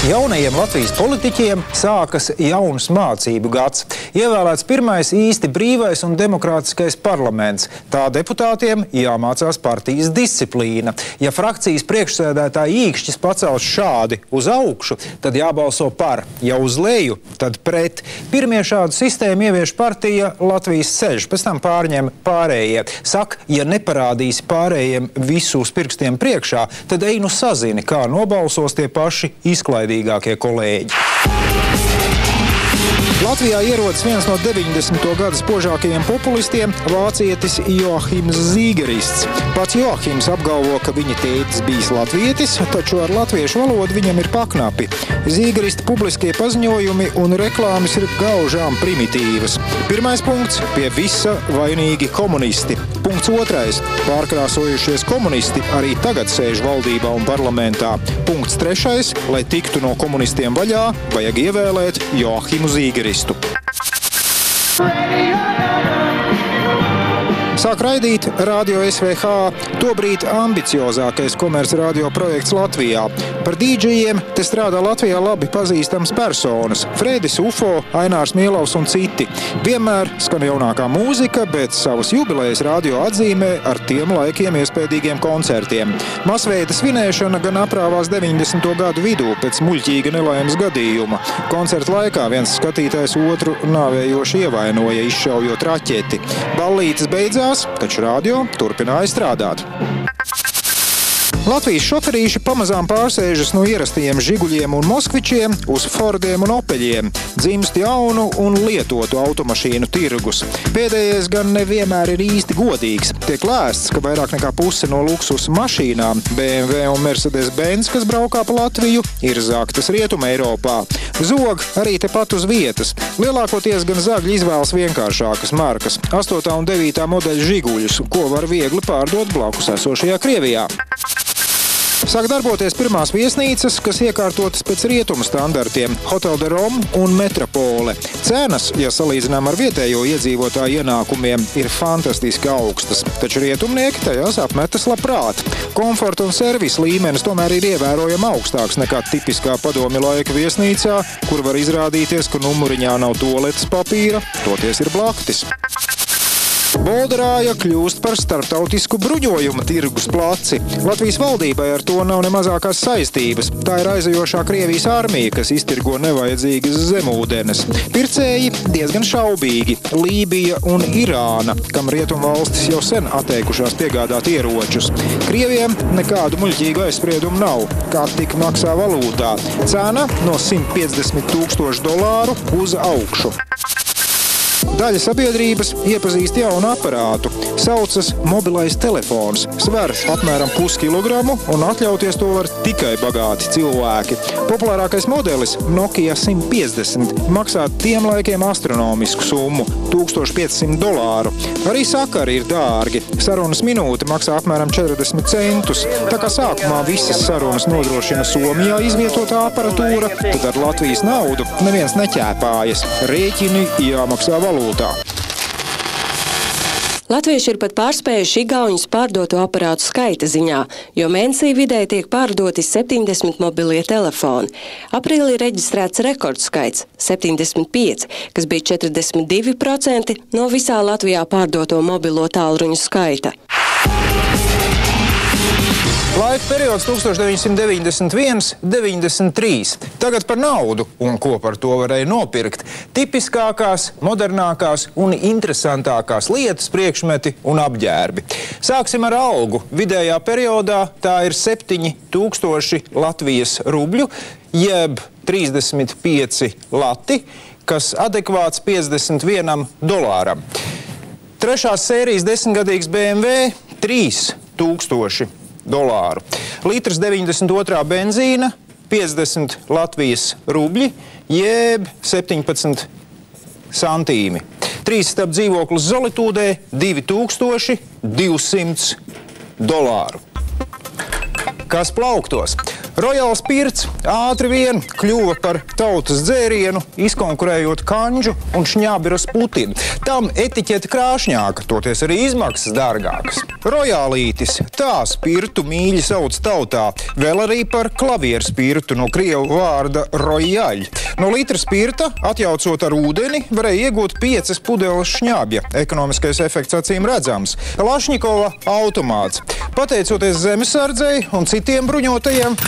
Jaunajiem Latvijas politiķiem sākas jauns mācību gads. Ievēlēts pirmais īsti brīvais un demokrātiskais parlaments. Tā deputātiem jāmācās partijas disciplīna. Ja frakcijas priekšsēdētāji īkšķis pacels šādi uz augšu, tad jābalso par. Ja uz leju, tad pret. Pirmie šādu sistēmu ievieš partija Latvijas ceļš, pēc tam pārņem pārējie. Saka, ja neparādīsi pārējiem visu uz pirkstiem priekšā, tad ej nu sazini, kā nobalsos tie paši izklaidīgākie kolēģi. Latvijā ierodas viens no 90. gada spožākajiem populistiem – vācietis Joachims Zīgerists. Pats Joachims apgalvo, ka viņa tētis bijis latvietis, taču ar latviešu valodu viņam ir paknapi. Zīgerista publiskie paziņojumi un reklāmas ir gaužām primitīvas. Pirmais punkts – pie visa vainīgi komunisti. Punkts otrais – pārkrāsojušies komunisti arī tagad sēž valdībā un parlamentā. Punkts trešais – lai tiktu no komunistiem vaļā, vajag ievēlēt Joachimu Zīgeristu. Sāk raidīt Radio SVH, tobrīd ambiciozākais komercradio projekts Latvijā. Par dīdžejiem te strādā Latvijā labi pazīstams personas – Fredis Ufo, Ainārs Mielovs un citi. Vienmēr skan jaunākā mūzika, bet savas jubilejas radio atzīmē ar tiem laikiem iespējīgiem koncertiem. Masveida svinēšana gan aprāvās 90. gadu vidū pēc muļķīga nelaimes gadījuma. Koncerta laikā viens skatītājs otru nāvējoši ievainoja, izšaujot raķeti. Ballītes beidzās, taču radio turpināja strādāt. Latvijas šoferīši pamazām pārsēžas no ierastajiem Žiguļiem un Moskvičiem uz Fordiem un Opeļiem. Dzimst jaunu un lietotu automašīnu tirgus. Pēdējais gan nevienmēr ir īsti godīgs. Tiek lēsts, ka vairāk nekā puse no luksus mašīnām BMW un Mercedes-Benz, kas braukā pa Latviju, ir zagtas Rietuma Eiropā. Zog arī tepat uz vietas. Lielākoties gan zagļi izvēlas vienkāršākas markas, 8. un 9. modeļa Žiguļus, ko var viegli pārdot blakus esošajā Krievijā. Sāk darboties pirmās viesnīcas, kas iekārtotas pēc rietumu standartiem – Hotel de Rome un Metropole. Cenas, ja salīdzinām ar vietējo iedzīvotāju ienākumiem, ir fantastiski augstas, taču rietumnieki tajās apmetas labprāt. Komforta un servisa līmenis tomēr ir ievērojami augstāks nekā tipiskā padomju laika viesnīcā, kur var izrādīties, ka numuriņā nav tualetes papīra, toties ir blaktis. Bolderāja kļūst par starptautisku bruņojuma tirgus placi. Latvijas valdībai ar to nav ne mazākās saistības. Tā ir aizajošā Krievijas armija, kas iztirgo nevajadzīgas zemūdenes. Pircēji diezgan šaubīgi – Lībija un Irāna, kam rietumvalstis jau sen atteikušās piegādāt ieročus. Krieviem nekādu muļķīgu aizspriedumu nav, kā tik maksā valūtā. Cena no $150,000 uz augšu. Daļa sabiedrības iepazīst jaunu aparātu. Saucas mobilais telefons. Sver apmēram puskilogramu un atļauties to var tikai bagāti cilvēki. Populārākais modelis Nokia 150 maksā tiem laikiem astronomisku summu – $1500. Arī sakari ir dārgi. Sarunas minūte maksā apmēram 40 centus. Tā kā sākumā visas sarunas nodrošina Somijā izvietotā aparatūra, tad ar Latvijas naudu neviens neķēpājas. Rēķini jāmaksā valūtā. Latvieši ir pat pārspējuši igauņus pārdoto aparātu skaita ziņā, jo mēnesī vidēji tiek pārdoti 70 mobilie telefoni. Aprīlī reģistrēts rekordskaits – 75, kas bija 42% no visā Latvijā pārdoto mobilo tālruņu skaita. Laika periods 1991–93. Tagad par naudu un ko par to varēja nopirkt. Tipiskākās, modernākās un interesantākās lietas, priekšmeti un apģērbi. Sāksim ar algu. Vidējā periodā tā ir 7,000 Latvijas rubļu, jeb 35 lati, kas adekvāts $51. Trešās sērijas 10-gadīgs BMW – 3,000. Litrs 92. benzīna, 50 Latvijas rubļi, jeb 17 santīmi. 3 dzīvoklis Zolitūdē, $2200. Kas plauktos? Royal Spirits ātri vien kļuva par tautas dzērienu, izkonkurējot Kanģu un Šņābiras Putinu. Tam etiķete krāšņāka, toties arī izmaksas dārgākas. Royalītis, tā spirtu mīļi sauc tautā, vēl arī par klavieru spirtu no krievu vārda royaļ. No litra spirta, atjaucot ar ūdeni, varēja iegūt 5 pudeles šņābja. Ekonomiskais efekts acīm redzams. Lašņikova automāts. Pateicoties zemesardzei un citiem bruņotajiem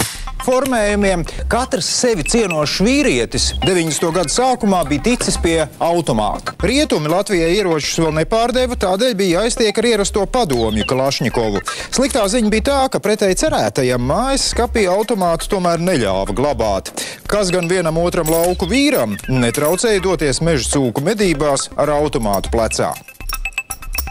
formējumiem, katrs sevi cienošs vīrietis 90. gadu sākumā bija ticis pie automāta. Rietumi Latvijai ieročus vēl nepārdeva, tādēļ bija jāiztiek ar ierasto padomju Kalašņikovu. Sliktā ziņa bija tā, ka pretēji cerētajam mājas skapī automātu tomēr neļāva glabāt. Kas gan vienam otram lauku vīram netraucēja doties meža cūku medībās ar automātu plecā.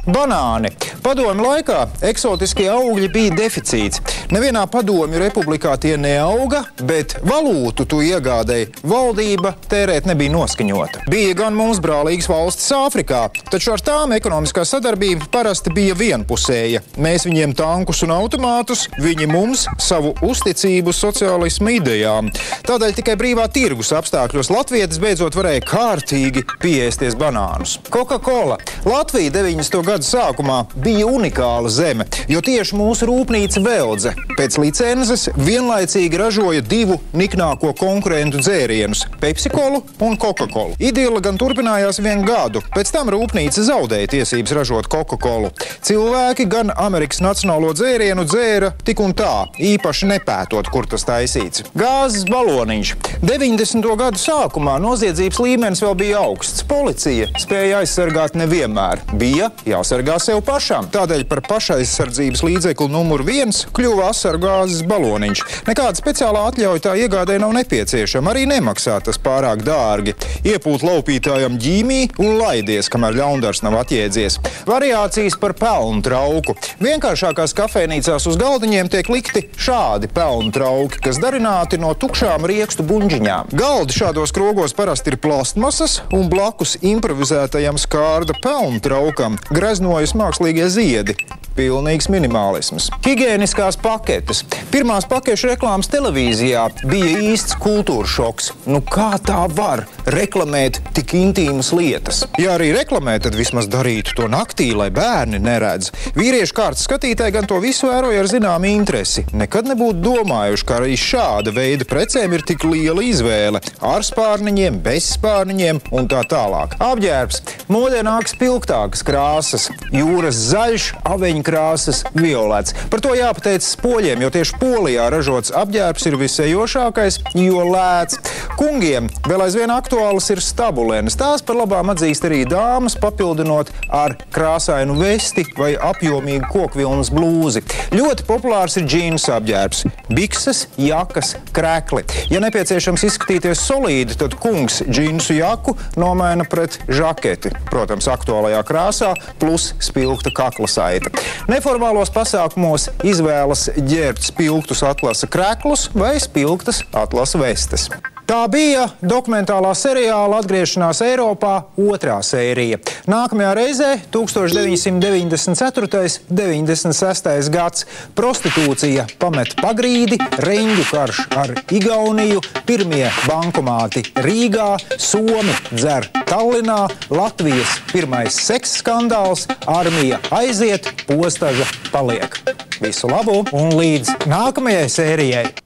Banāni. Padomju laikā eksotiskie augļi bija deficīts. Nevienā padomju republikā tie neauga, bet valūtu to iegādēja valdība tērēt nebija noskaņota. Bija gan mums brālīgas valstis Āfrikā, taču ar tām ekonomiskā sadarbība parasti bija vienpusēja. Mēs viņiem tankus un automātus, viņi mums savu uzticību sociālismu idejām. Tādēļ tikai brīvā tirgus apstākļos latvietis beidzot varēja kārtīgi pieēsties banānus. Coca-Cola. Latvija 90. gadu sākumā bija unikāla zeme, jo tieši mūsu rūpnīca Veldze pēc licenzes vienlaicīgi ražoja 2 niknāko konkurentu dzērienus – Pepsi-Colu un Coca-Colu. Idila gan turpinājās 1 gadu, pēc tam rūpnīca zaudēja tiesības ražot Coca-Colu. Cilvēki gan Amerikas nacionālo dzērienu dzēra tik un tā, īpaši nepētot, kur tas taisīts. Gāzes baloniņš. 90. gadu sākumā noziedzības līmenis vēl bija augsts. Policija spēja aizsargāt nevienmēr. Bija jāsargā sev pašam. tiešām. Tādēļ par pašaizsardzības līdzekli numur 1 kļuva asaru gāzes baloniņš. Nekāda speciālā atļauja tā iegādē nav nepieciešama, arī nemaksā tas pārāk dārgi. Iepūt laupītājam ģīmī un laidies, kamēr ļaundars nav atjēdzies. Variācijas par pelnu trauku. Vienkāršākās kafejnīcās uz galdiņiem tiek likti šādi pelnu trauki, kas darināti no tukšām riekstu buņģiņām. Galdi šādos krogos parasti ir plastmasas un blakus improvizētajam skārda pelnu traukam greznojas mākslīgie ziedi. Pilnīgs minimālisms. Higiēniskās paketes. Pirmās pakešu reklāmas televīzijā bija īsts kultūra šoks. Nu kā tā var reklamēt tik intīmas lietas? Ja arī reklamē, tad vismaz darītu to naktī, lai bērni neredz. Vīriešu kārtas skatītāji gan to visu vēroja ar zināmu interesi. Nekad nebūtu domājuši, ka arī šāda veida precēm ir tik liela izvēle. Ar spārniņiem, bez spārniņiem un tā tālāk. Apģērbs. Modē nāk spilgtākas krāsas. Jūras zaļš, aveņu krāsas violets. Par to jāpateicas poļiem, jo tieši Polijā ražots apģērbs ir visējošākais, jo lēts. Kungiem vēl aizvien aktuālas ir stabulenes. Tās par labām atzīst arī dāmas, papildinot ar krāsainu vesti vai apjomīgu kokvilnas blūzi. Ļoti populārs ir džīnsu apģērbs. Bikses, jakas, krekli. Ja nepieciešams izskatīties solīdi, tad kungs džīnsu jaku nomaina pret žaketi. Protams, aktuālajā krāsā plus spilgta kakla saita. Neformālos pasākumos izvēlas ģērbt spilgtus atlasa kreklus vai spilgtas atlasa vestes. Tā bija dokumentālā seriāla Atgriešanās Eiropā 2. sērija. Nākamajā reizē 1994. 96. gads. Prostitūcija pamet pagrīdi, reņģu karš ar Igauniju, pirmie bankomāti Rīgā, Somi dzer Tallinā, Latvijas pirmais seks skandāls, armija aiziet, postaža paliek. Visu labu un līdz nākamajai sērijai!